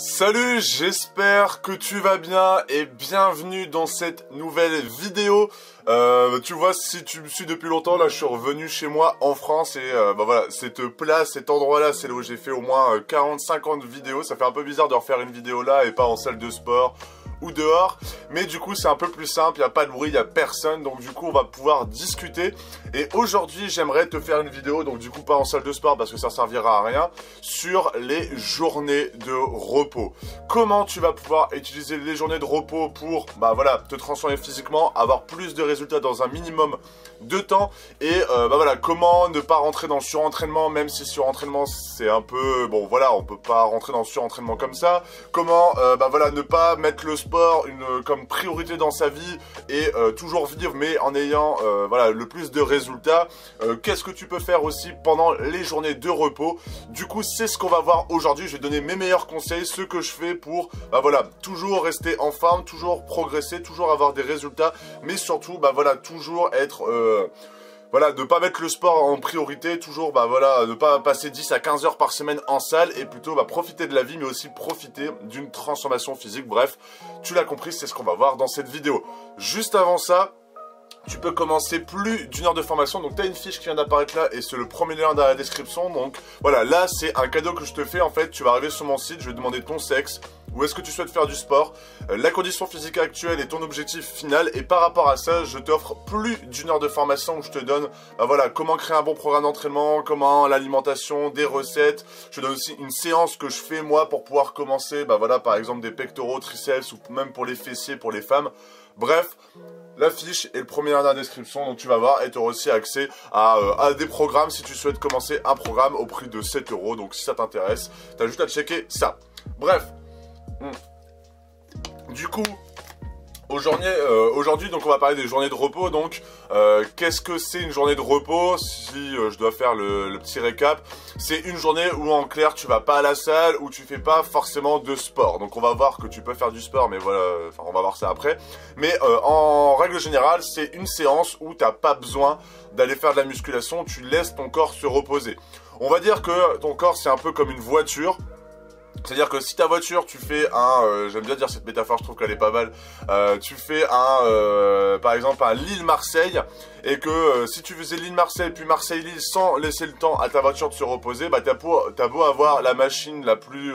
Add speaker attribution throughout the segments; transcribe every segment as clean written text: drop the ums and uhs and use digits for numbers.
Speaker 1: Salut, j'espère que tu vas bien et bienvenue dans cette nouvelle vidéo. Tu vois, si tu me suis depuis longtemps, là je suis revenu chez moi en France et voilà, cette place, cet endroit-là, c'est là où j'ai fait au moins 40-50 vidéos. Ça fait un peu bizarre de refaire une vidéo là et pas en salle de sport ou dehors, mais du coup c'est un peu plus simple, il n'y a pas de bruit, il n'y a personne, donc du coup on va pouvoir discuter. Et aujourd'hui j'aimerais te faire une vidéo, donc du coup pas en salle de sport parce que ça servira à rien, sur les journées de repos. Comment tu vas pouvoir utiliser les journées de repos pour voilà, te transformer physiquement, avoir plus de résultats dans un minimum de temps, et voilà, comment ne pas rentrer dans le surentraînement, même si surentraînement c'est un peu, bon voilà, on peut pas rentrer dans le surentraînement comme ça. Comment voilà, ne pas mettre le sport comme priorité dans sa vie et toujours vivre mais en ayant voilà, le plus de résultats. Qu'est-ce que tu peux faire aussi pendant les journées de repos? Du coup c'est ce qu'on va voir aujourd'hui. Je vais donner mes meilleurs conseils, ce que je fais pour voilà, toujours rester en forme, toujours progresser, toujours avoir des résultats, mais surtout voilà, toujours être voilà, ne pas mettre le sport en priorité, toujours voilà, ne pas passer 10 à 15 heures par semaine en salle et plutôt profiter de la vie mais aussi profiter d'une transformation physique. Bref, tu l'as compris, c'est ce qu'on va voir dans cette vidéo. Juste avant ça, tu peux commencer plus d'une heure de formation, donc tu as une fiche qui vient d'apparaître là et c'est le premier lien dans la description. Donc voilà, là c'est un cadeau que je te fais. En fait, tu vas arriver sur mon site, je vais te demander ton sexe, où est-ce que tu souhaites faire du sport, la condition physique actuelle et ton objectif final. Et par rapport à ça, je t'offre plus d'une heure de formation où je te donne voilà, comment créer un bon programme d'entraînement, comment l'alimentation, des recettes. Je te donne aussi une séance que je fais moi pour pouvoir commencer voilà, par exemple des pectoraux, triceps ou même pour les fessiers, pour les femmes. Bref, la fiche est le premier lien dans la description, donc tu vas voir, et tu auras aussi accès à des programmes si tu souhaites commencer un programme au prix de 7 €. Donc si ça t'intéresse, tu as juste à checker ça. Bref, du coup, aujourd'hui, donc on va parler des journées de repos. Donc qu'est-ce que c'est une journée de repos? Si je dois faire le petit récap, c'est une journée où en clair tu vas pas à la salle, où tu fais pas forcément de sport. Donc on va voir que tu peux faire du sport, mais voilà, enfin on va voir ça après. Mais en règle générale, c'est une séance où t'as pas besoin d'aller faire de la musculation, tu laisses ton corps se reposer. On va dire que ton corps c'est un peu comme une voiture. C'est-à-dire que si ta voiture, tu fais j'aime bien dire cette métaphore, je trouve qu'elle est pas mal, tu fais par exemple un Lille-Marseille, et que si tu faisais Lille-Marseille puis Marseille-Lille sans laisser le temps à ta voiture de se reposer, t'as beau avoir la machine la plus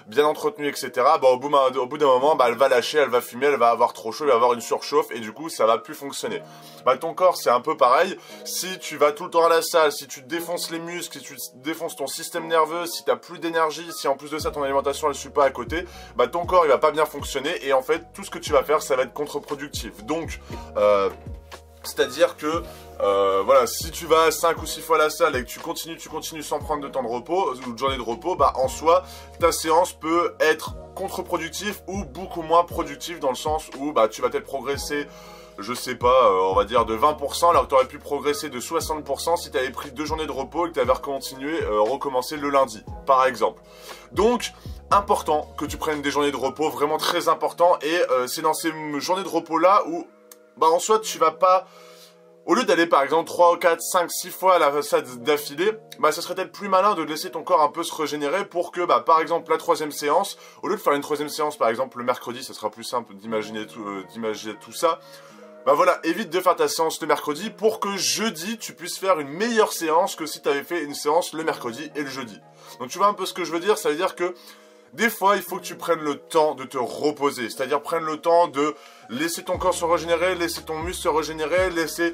Speaker 1: bien entretenue, etc. Au bout d'un moment, elle va lâcher, elle va fumer, elle va avoir trop chaud, elle va avoir une surchauffe, et du coup, ça va plus fonctionner. Ton corps, c'est un peu pareil. Si tu vas tout le temps à la salle, si tu défonces les muscles, si tu défonces ton système nerveux, si t'as plus d'énergie, si en plus de ça, ton alimentation, elle suit pas à côté, ton corps, il va pas bien fonctionner, et en fait, tout ce que tu vas faire, ça va être contre-productif. Donc, c'est-à-dire que voilà, si tu vas 5 ou 6 fois à la salle et que tu continues sans prendre de temps de repos ou de journée de repos, en soi, ta séance peut être contre-productive ou beaucoup moins productive, dans le sens où tu vas peut-être progresser, je sais pas, on va dire de 20%, alors que tu aurais pu progresser de 60% si tu avais pris 2 journées de repos et que tu avais recommencé le lundi, par exemple. Donc, important que tu prennes des journées de repos, vraiment très important, et c'est dans ces journées de repos-là où en soi, tu vas pas, au lieu d'aller par exemple 3, 4, 5, 6 fois à la salle d'affilée, ça serait peut-être plus malin de laisser ton corps un peu se régénérer pour que, par exemple, la 3e séance, au lieu de faire une 3e séance par exemple le mercredi, ça sera plus simple d'imaginer tout ça. Voilà, évite de faire ta séance le mercredi pour que jeudi, tu puisses faire une meilleure séance que si tu avais fait une séance le mercredi et le jeudi. Donc tu vois un peu ce que je veux dire, ça veut dire que des fois, il faut que tu prennes le temps de te reposer, c'est-à-dire prendre le temps de laisser ton corps se régénérer, laisser ton muscle se régénérer, laisser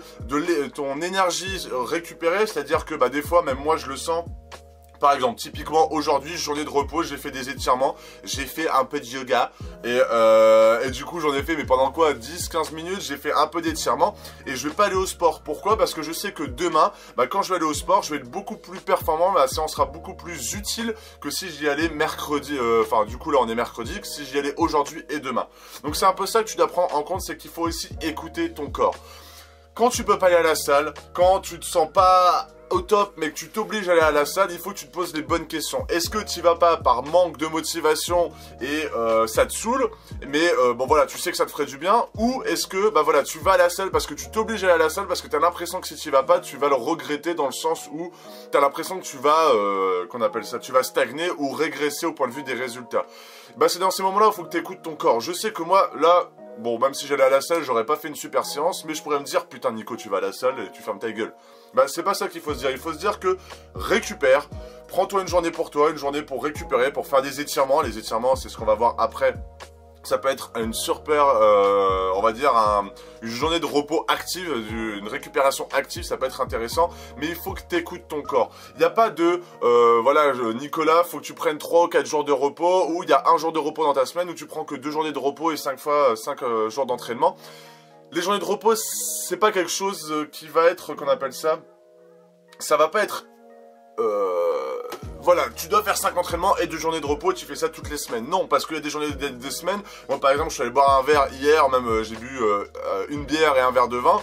Speaker 1: ton énergie récupérer, c'est-à-dire que des fois, même moi je le sens. Par exemple, typiquement aujourd'hui, journée de repos, j'ai fait des étirements, j'ai fait un peu de yoga et du coup j'en ai fait, mais pendant quoi, 10-15 minutes, j'ai fait un peu d'étirements et je vais pas aller au sport. Pourquoi? Parce que je sais que demain, quand je vais aller au sport, je vais être beaucoup plus performant, la séance sera beaucoup plus utile que si j'y allais mercredi, du coup là on est mercredi, que si j'y allais aujourd'hui et demain. Donc c'est un peu ça que tu dois prendre en compte, c'est qu'il faut aussi écouter ton corps. quand tu peux pas aller à la salle, quand tu te sens pas au top, mais que tu t'obliges à aller à la salle, il faut que tu te poses les bonnes questions. Est-ce que tu vas pas par manque de motivation et ça te saoule, mais bon voilà, tu sais que ça te ferait du bien, ou est-ce que bah voilà, tu vas à la salle parce que tu t'obliges à aller à la salle parce que tu as l'impression que si tu y vas pas, tu vas le regretter dans le sens où tu as l'impression que tu vas, qu'on appelle ça, tu vas stagner ou régresser au point de vue des résultats. Bah c'est dans ces moments-là où il faut que tu écoutes ton corps. Je sais que moi, là, bon, même si j'allais à la salle, j'aurais pas fait une super séance, mais je pourrais me dire, putain Nico, tu vas à la salle et tu fermes ta gueule. Bah c'est pas ça qu'il faut se dire, il faut se dire que récupère, prends-toi une journée pour toi, une journée pour récupérer, pour faire des étirements. Les étirements, c'est ce qu'on va voir après. Ça peut être une super, on va dire, une journée de repos active, une récupération active, ça peut être intéressant, mais il faut que tu écoutes ton corps. Il n'y a pas de, voilà, Nicolas, faut que tu prennes 3 ou 4 jours de repos, ou il y a un jour de repos dans ta semaine, où tu prends que 2 journées de repos et 5 jours d'entraînement. Les journées de repos, c'est pas quelque chose qui va être, qu'on appelle ça, ça va pas être... voilà, tu dois faire 5 entraînements et 2 journées de repos, tu fais ça toutes les semaines. Non, parce qu'il y a des journées des semaines. Moi, par exemple, je suis allé boire un verre hier, même j'ai bu une bière et un verre de vin.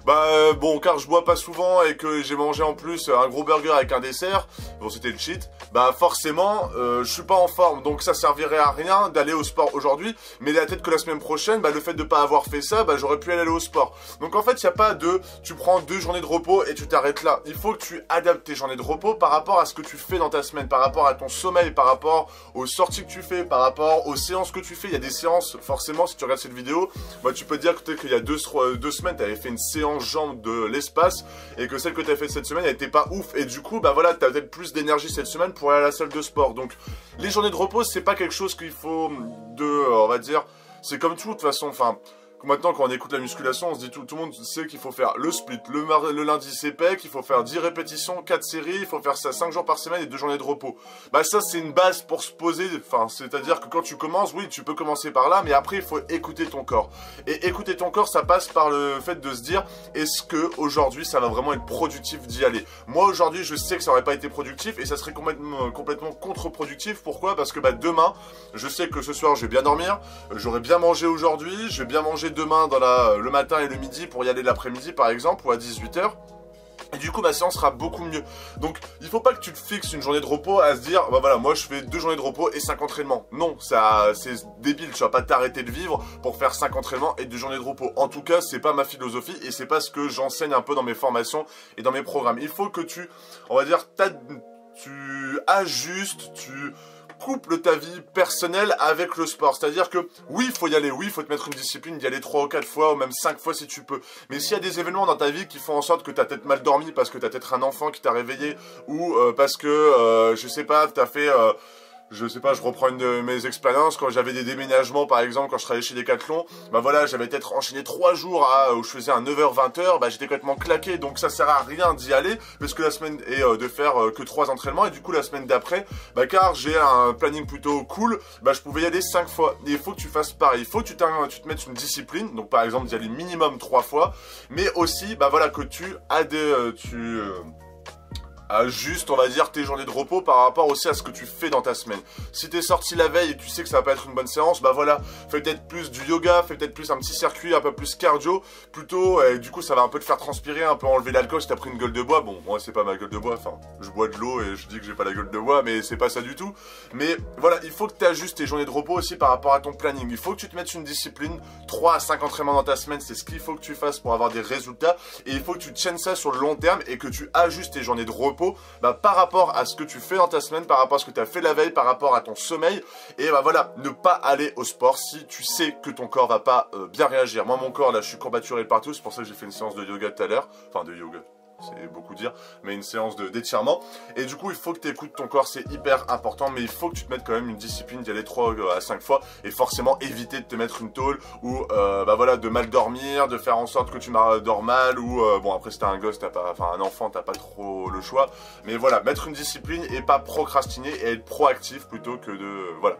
Speaker 1: Bah bon, car je bois pas souvent et que j'ai mangé en plus un gros burger avec un dessert, bon c'était le cheat, bah forcément je suis pas en forme, donc ça servirait à rien d'aller au sport aujourd'hui, mais la tête que la semaine prochaine, bah le fait de pas avoir fait ça, bah j'aurais pu aller au sport. Donc en fait il y a pas de, tu prends 2 journées de repos et tu t'arrêtes là, il faut que tu adaptes tes journées de repos par rapport à ce que tu fais dans ta semaine, par rapport à ton sommeil, par rapport aux sorties que tu fais, par rapport aux séances que tu fais. Il y a des séances, forcément si tu regardes cette vidéo, bah tu peux te dire que peut-être qu'il y a 2 semaines tu avais fait une séance jambes de l'espace et que celle que tu as fait cette semaine elle était pas ouf et du coup bah voilà tu as peut-être plus d'énergie cette semaine pour aller à la salle de sport. Donc les journées de repos c'est pas quelque chose qu'il faut on va dire, c'est comme tout de toute façon, enfin maintenant quand on écoute la musculation on se dit tout le monde sait qu'il faut faire le split, le lundi c'est pec, il faut faire 10 répétitions, 4 séries, il faut faire ça 5 jours par semaine et 2 journées de repos. Bah ça c'est une base pour se poser, enfin c'est à dire que quand tu commences, oui tu peux commencer par là, mais après il faut écouter ton corps. Et écouter ton corps ça passe par le fait de se dire, est-ce que aujourd'hui ça va vraiment être productif d'y aller. Moi aujourd'hui je sais que ça aurait pas été productif et ça serait complètement contre-productif. Pourquoi? Parce que bah demain, je sais que ce soir je vais bien dormir, j'aurai bien mangé aujourd'hui, je vais bien manger demain dans le matin et le midi pour y aller l'après-midi par exemple, ou à 18 h. Et du coup ma séance sera beaucoup mieux. Donc il faut pas que tu te fixes une journée de repos à se dire bah voilà moi je fais 2 journées de repos et 5 entraînements. Non, ça c'est débile, tu vas pas t'arrêter de vivre pour faire 5 entraînements et 2 journées de repos. En tout cas c'est pas ma philosophie et c'est pas ce que j'enseigne un peu dans mes formations et dans mes programmes. Il faut que tu, on va dire, tu ajustes, tu couple ta vie personnelle avec le sport. C'est-à-dire que oui, il faut y aller, oui, il faut te mettre une discipline, d'y aller 3 ou 4 fois, ou même 5 fois si tu peux. Mais s'il y a des événements dans ta vie qui font en sorte que tu as peut-être mal dormi parce que tu as peut-être un enfant qui t'a réveillé, ou parce que, je sais pas, tu as fait... je sais pas, je reprends une de mes expériences, quand j'avais des déménagements par exemple, quand je travaillais chez Decathlon, bah voilà, j'avais peut-être enchaîné 3 jours où je faisais un 9h-20h, bah j'étais complètement claqué, donc ça sert à rien d'y aller, parce que la semaine est de faire que 3 entraînements, et du coup la semaine d'après, bah car j'ai un planning plutôt cool, bah je pouvais y aller 5 fois, et il faut que tu fasses pareil, il faut que tu te mettes une discipline, donc par exemple d'y aller minimum 3 fois, mais aussi, bah voilà, que tu as ajuste, on va dire, tes journées de repos par rapport aussi à ce que tu fais dans ta semaine. Si t'es sorti la veille et tu sais que ça va pas être une bonne séance, bah voilà, fais peut-être plus du yoga, fais peut-être plus un petit circuit, un peu plus cardio, plutôt, et du coup ça va un peu te faire transpirer, un peu enlever l'alcool si t'as pris une gueule de bois. Bon, moi c'est pas ma gueule de bois, enfin, je bois de l'eau et je dis que j'ai pas la gueule de bois, mais c'est pas ça du tout. Mais voilà, il faut que tu ajustes tes journées de repos aussi par rapport à ton planning. Il faut que tu te mettes une discipline, 3 à 5 entraînements dans ta semaine, c'est ce qu'il faut que tu fasses pour avoir des résultats, et il faut que tu tiennes ça sur le long terme et que tu ajustes tes journées de repos bah, par rapport à ce que tu fais dans ta semaine, par rapport à ce que tu as fait la veille, par rapport à ton sommeil. Et bah voilà, ne pas aller au sport si tu sais que ton corps va pas bien réagir. Moi mon corps là, je suis courbaturé de partout, c'est pour ça que j'ai fait une séance de yoga tout à l'heure, enfin de yoga, c'est beaucoup dire, mais une séance d'étirement. Et du coup, il faut que tu écoutes ton corps, c'est hyper important, mais il faut que tu te mettes quand même une discipline d'y aller 3 à 5 fois, et forcément éviter de te mettre une tôle, ou bah voilà, de mal dormir, de faire en sorte que tu dors mal, ou bon après si t'as un gosse, enfin un enfant, t'as pas trop le choix, mais voilà, mettre une discipline et pas procrastiner, et être proactif plutôt que de... voilà.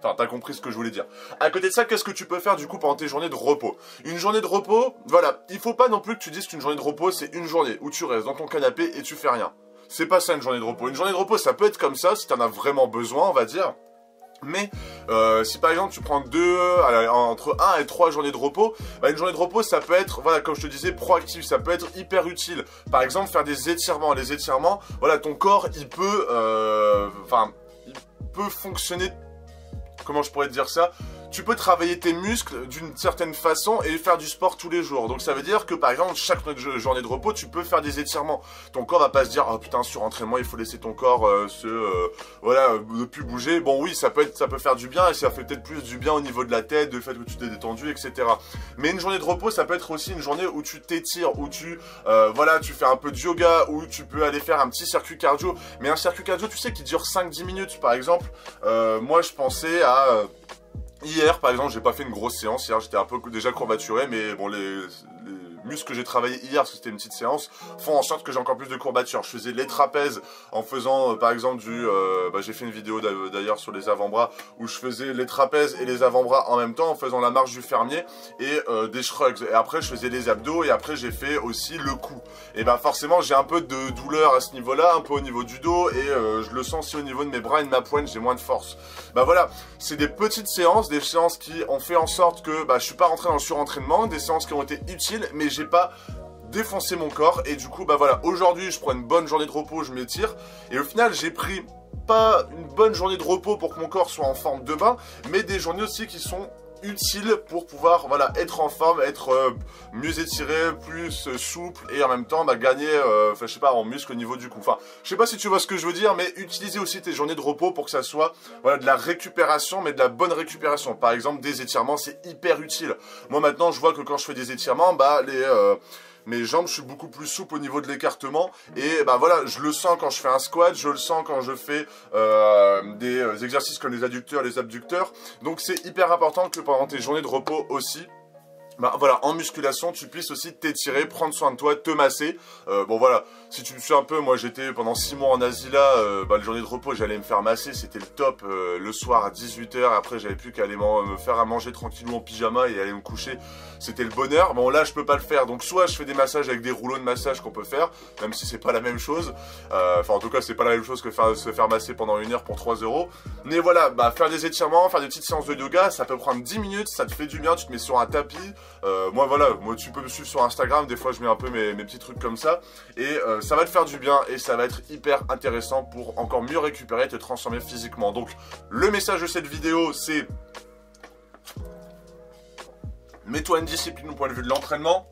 Speaker 1: Enfin, t'as compris ce que je voulais dire. À côté de ça, qu'est-ce que tu peux faire du coup pendant tes journées de repos? Une journée de repos, voilà, il faut pas non plus que tu dises qu'une journée de repos, c'est une journée où tu restes dans ton canapé et tu fais rien. C'est pas ça une journée de repos. Une journée de repos, ça peut être comme ça, si t'en as vraiment besoin, on va dire. Mais si par exemple tu prends entre 1 et 3 journées de repos, bah une journée de repos ça peut être, voilà, comme je te disais, proactif, ça peut être hyper utile. Par exemple faire des étirements, les étirements, voilà, ton corps il peut, il peut fonctionner, comment je pourrais te dire ça, tu peux travailler tes muscles d'une certaine façon et faire du sport tous les jours. Donc ça veut dire que par exemple chaque journée de repos tu peux faire des étirements. Ton corps va pas se dire oh putain sur entraînement il faut laisser ton corps voilà, ne plus bouger. Bon oui ça peut faire du bien et ça fait peut-être plus du bien au niveau de la tête, du fait que tu t'es détendu, etc. Mais une journée de repos ça peut être aussi une journée où tu t'étires, où tu voilà, tu fais un peu de yoga, où tu peux aller faire un petit circuit cardio. Mais un circuit cardio tu sais qui dure 5-10 minutes par exemple. Moi je pensais à hier, par exemple, j'ai pas fait une grosse séance. Hier, j'étais un peu déjà courbaturé, mais bon, les muscles que j'ai travaillé hier, parce que c'était une petite séance, font en sorte que j'ai encore plus de courbatures. Je faisais les trapèzes en faisant, par exemple, j'ai fait une vidéo d'ailleurs sur les avant-bras, où je faisais les trapèzes et les avant-bras en même temps, en faisant la marche du fermier et des shrugs. Et après, je faisais les abdos, et après, j'ai fait aussi le cou. Et ben forcément, j'ai un peu de douleur à ce niveau-là, un peu au niveau du dos, et je le sens aussi au niveau de mes bras et de ma poigne, j'ai moins de force. Bah voilà, c'est des petites séances, des séances qui ont fait en sorte que je suis pas rentré dans le surentraînement, des séances qui ont été utiles, mais j'ai pas défoncé mon corps. Et du coup, bah voilà, aujourd'hui, je prends une bonne journée de repos, je m'étire, et au final, j'ai pris pas une bonne journée de repos pour que mon corps soit en forme demain, mais des journées aussi qui sont utile pour pouvoir voilà être en forme, être mieux étiré, plus souple et en même temps gagner je sais pas en muscle au niveau du cou. Enfin, je sais pas si tu vois ce que je veux dire, mais utiliser aussi tes journées de repos pour que ça soit voilà de la récupération, mais de la bonne récupération. Par exemple, des étirements, c'est hyper utile. Moi maintenant, je vois que quand je fais des étirements, mes jambes, je suis beaucoup plus souple au niveau de l'écartement. Et voilà, je le sens quand je fais un squat, je le sens quand je fais des exercices comme les adducteurs, les abducteurs. Donc c'est hyper important que pendant tes journées de repos aussi, voilà, en musculation, tu puisses aussi t'étirer, prendre soin de toi, te masser. Bon voilà, si tu me suis un peu, moi j'étais pendant 6 mois en Asie là, les journées de repos, j'allais me faire masser, c'était le top. Le soir à 18 h, après j'avais plus qu'à aller me faire à manger tranquillou en pyjama et aller me coucher. C'était le bonheur. Bon là je peux pas le faire, donc soit je fais des massages avec des rouleaux de massage qu'on peut faire, même si c'est pas la même chose. Enfin en tout cas c'est pas la même chose que se faire masser pendant 1 heure pour 3 €. Mais voilà, faire des étirements, faire des petites séances de yoga, ça peut prendre 10 minutes, ça te fait du bien, tu te mets sur un tapis. Moi tu peux me suivre sur Instagram, des fois je mets un peu mes petits trucs comme ça, et ça va te faire du bien, et ça va être hyper intéressant pour encore mieux récupérer et te transformer physiquement. Donc le message de cette vidéo c'est: mets-toi une discipline au point de vue de l'entraînement,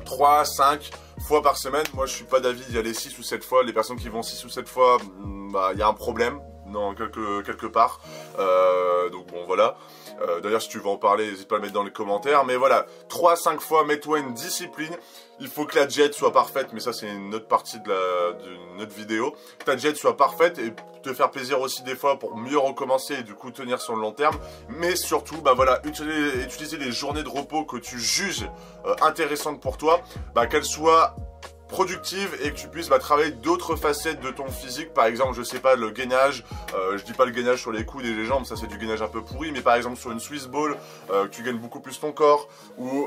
Speaker 1: 3-5 fois par semaine. Moi je suis pas d'avis d'y aller 6 ou 7 fois, les personnes qui vont 6 ou 7 fois, y a un problème dans quelque part, donc bon voilà. D'ailleurs si tu veux en parler, n'hésite pas à le mettre dans les commentaires. Mais voilà, 3-5 fois, mets-toi une discipline. Il faut que la diète soit parfaite, mais ça c'est une autre partie d'une autre vidéo. Que ta diète soit parfaite et te faire plaisir aussi des fois pour mieux recommencer et du coup tenir sur le long terme. Mais surtout, voilà, utiliser les journées de repos que tu juges intéressantes pour toi, qu'elles soient productive et que tu puisses travailler d'autres facettes de ton physique. Par exemple, je sais pas, le gainage, je dis pas le gainage sur les coudes et les jambes, ça c'est du gainage un peu pourri, mais par exemple sur une Swiss ball, tu gagnes beaucoup plus ton corps, ou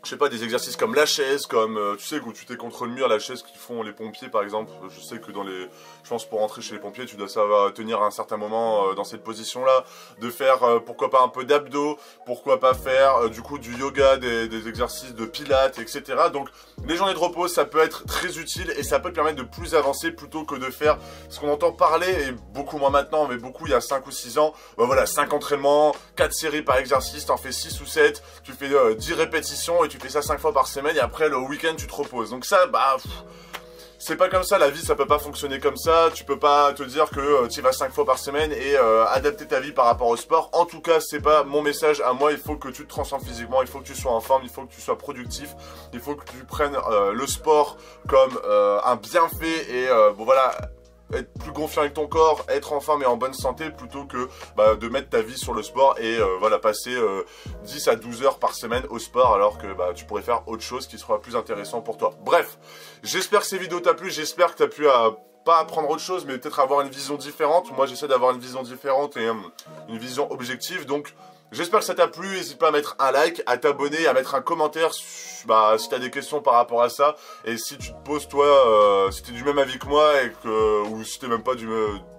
Speaker 1: je sais pas, des exercices comme la chaise, comme tu sais, où tu t'es contre le mur, la chaise qu'ils font les pompiers par exemple. Je sais que je pense pour rentrer chez les pompiers, tu dois savoir tenir à un certain moment dans cette position là, de faire pourquoi pas un peu d'abdos, pourquoi pas faire du coup du yoga, des exercices de pilates, etc. Donc les journées de repos ça peut être très utile et ça peut te permettre de plus avancer plutôt que de faire ce qu'on entend parler, et beaucoup moins maintenant, mais beaucoup il y a 5 ou 6 ans, voilà, 5 entraînements, 4 séries par exercice, t'en fais 6 ou 7, tu fais 10 répétitions et tu fais ça 5 fois par semaine, et après le week-end tu te reposes. Donc ça, c'est pas comme ça, la vie ça peut pas fonctionner comme ça. Tu peux pas te dire que tu y vas 5 fois par semaine et adapter ta vie par rapport au sport. En tout cas c'est pas mon message à moi. Il faut que tu te transformes physiquement, il faut que tu sois en forme, il faut que tu sois productif, il faut que tu prennes le sport comme un bienfait, et voilà, être plus confiant avec ton corps, être en forme et en bonne santé, plutôt que de mettre ta vie sur le sport et voilà, passer 10 à 12 heures par semaine au sport, alors que tu pourrais faire autre chose qui sera plus intéressant pour toi. Bref, j'espère que ces vidéos t'ont plu, j'espère que tu as pu pas apprendre autre chose, mais peut-être avoir une vision différente. Moi j'essaie d'avoir une vision différente et une vision objective, donc J'espère que ça t'a plu, n'hésite pas à mettre un like, à t'abonner, à mettre un commentaire si t'as des questions par rapport à ça. Et si tu te poses toi, si t'es du même avis que moi, ou si t'es même pas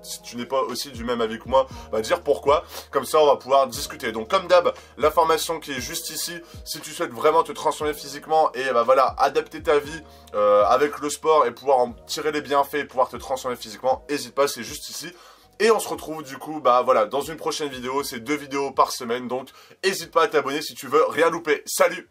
Speaker 1: si tu n'es pas aussi du même avis que moi, bah dire pourquoi. Comme ça on va pouvoir discuter. Donc comme d'hab, l'information qui est juste ici, si tu souhaites vraiment te transformer physiquement et bah voilà, adapter ta vie avec le sport et pouvoir en tirer les bienfaits et pouvoir te transformer physiquement, n'hésite pas, c'est juste ici. Et on se retrouve du coup, bah voilà, dans une prochaine vidéo, c'est 2 vidéos par semaine, donc n'hésite pas à t'abonner si tu veux rien louper. Salut!